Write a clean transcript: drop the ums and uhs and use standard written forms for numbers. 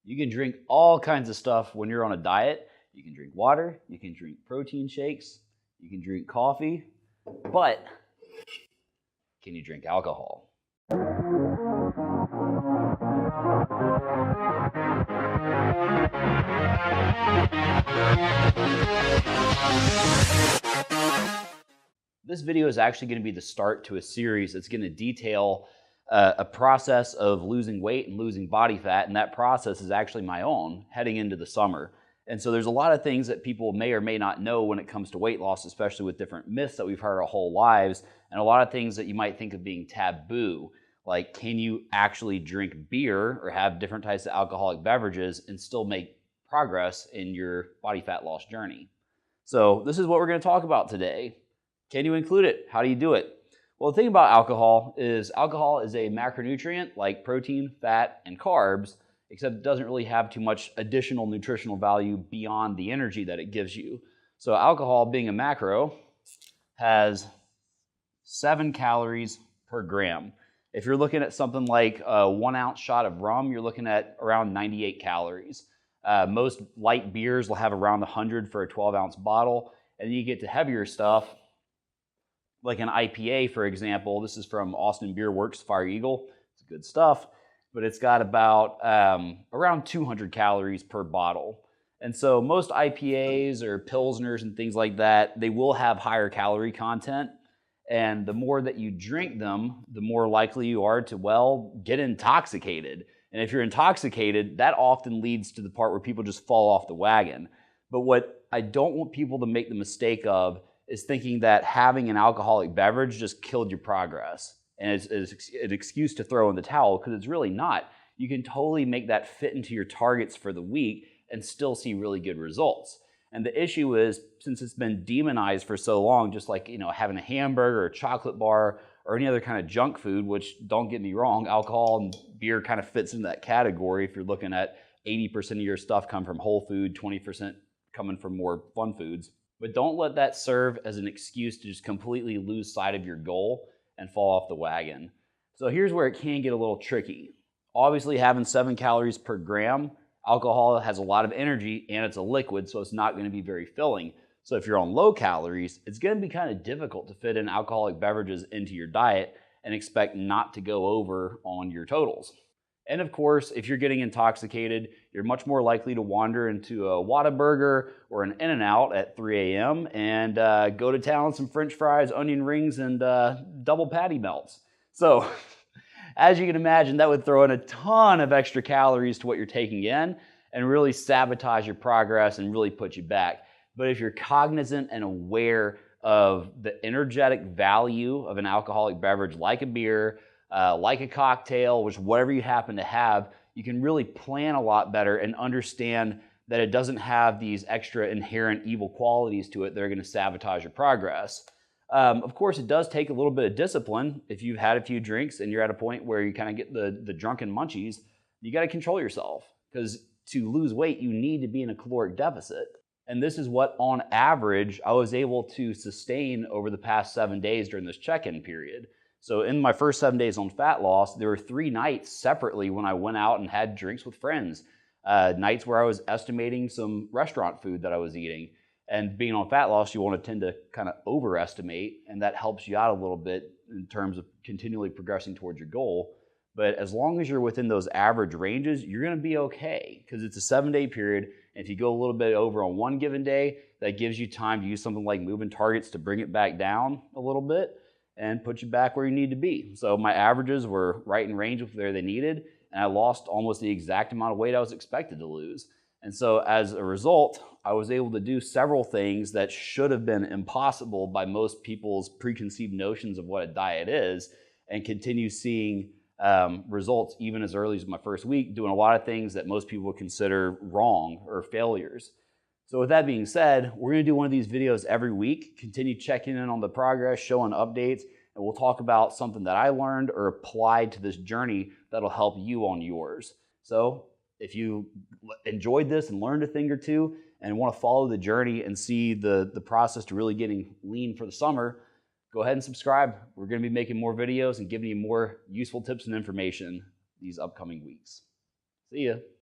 You can drink all kinds of stuff when you're on a diet. You can drink water, you can drink protein shakes, you can drink coffee, but can you drink alcohol? This video is actually going to be the start to a series that's going to detail a process of losing weight and losing body fat, and that process is actually my own heading into the summer. And so there's a lot of things that people may or may not know when it comes to weight loss, especially with different myths that we've heard our whole lives, and a lot of things that you might think of being taboo, like can you actually drink beer or have different types of alcoholic beverages and still make progress in your body fat loss journey. So this is what we're going to talk about today. Can you include it? How do you do it? Well, the thing about alcohol is a macronutrient like protein, fat, and carbs, except it doesn't really have too much additional nutritional value beyond the energy that it gives you. So alcohol, being a macro, has 7 calories per gram. If you're looking at something like a 1 ounce shot of rum, you're looking at around 98 calories. Most light beers will have around 100 for a 12-ounce bottle. And then you get to heavier stuff, like an IPA, for example. This is from Austin Beer Works Fire Eagle. It's good stuff, but it's got about around 200 calories per bottle. And so most IPAs or Pilsners and things like that, they will have higher calorie content. And the more that you drink them, the more likely you are to, well, get intoxicated. And if you're intoxicated, that often leads to the part where people just fall off the wagon. But what I don't want people to make the mistake of is thinking that having an alcoholic beverage just killed your progress. And it's an excuse to throw in the towel, because it's really not. You can totally make that fit into your targets for the week and still see really good results. And the issue is, since it's been demonized for so long, just like having a hamburger or a chocolate bar or any other kind of junk food, which, don't get me wrong, alcohol and beer kind of fits into that category. If you're looking at 80% of your stuff come from whole food, 20% coming from more fun foods. But don't let that serve as an excuse to just completely lose sight of your goal and fall off the wagon. So here's where it can get a little tricky. Obviously, having 7 calories per gram, alcohol has a lot of energy and it's a liquid, so it's not going to be very filling. So if you're on low calories, it's going to be kind of difficult to fit in alcoholic beverages into your diet and expect not to go over on your totals. And of course, if you're getting intoxicated, you're much more likely to wander into a Whataburger or an In-N-Out at 3 a.m. and go to town on some French fries, onion rings, and double patty melts. So as you can imagine, that would throw in a ton of extra calories to what you're taking in and really sabotage your progress and really put you back. But if you're cognizant and aware of the energetic value of an alcoholic beverage like a beer, like a cocktail, which whatever you happen to have, you can really plan a lot better and understand that it doesn't have these extra inherent evil qualities to it that are going to sabotage your progress. Of course, it does take a little bit of discipline. If you've had a few drinks and you're at a point where you kind of get the drunken munchies, you got to control yourself, because to lose weight, you need to be in a caloric deficit. And this is what, on average, I was able to sustain over the past 7 days during this check-in period. So in my first 7 days on fat loss, there were 3 nights separately when I went out and had drinks with friends. Nights where I was estimating some restaurant food that I was eating. And being on fat loss, you want to tend to kind of overestimate, and that helps you out a little bit in terms of continually progressing towards your goal. But as long as you're within those average ranges, you're going to be okay, because it's a 7-day period. And if you go a little bit over on one given day, that gives you time to use something like moving targets to bring it back down a little bit and put you back where you need to be. So my averages were right in range with where they needed, and I lost almost the exact amount of weight I was expected to lose. And so as a result, I was able to do several things that should have been impossible by most people's preconceived notions of what a diet is, and continue seeing results even as early as my first week, doing a lot of things that most people would consider wrong or failures. So with that being said, we're going to do one of these videos every week, continue checking in on the progress, showing updates, and we'll talk about something that I learned or applied to this journey that'll help you on yours. So if you enjoyed this and learned a thing or two and want to follow the journey and see the process to really getting lean for the summer, go ahead and subscribe. We're going to be making more videos and giving you more useful tips and information these upcoming weeks. See ya.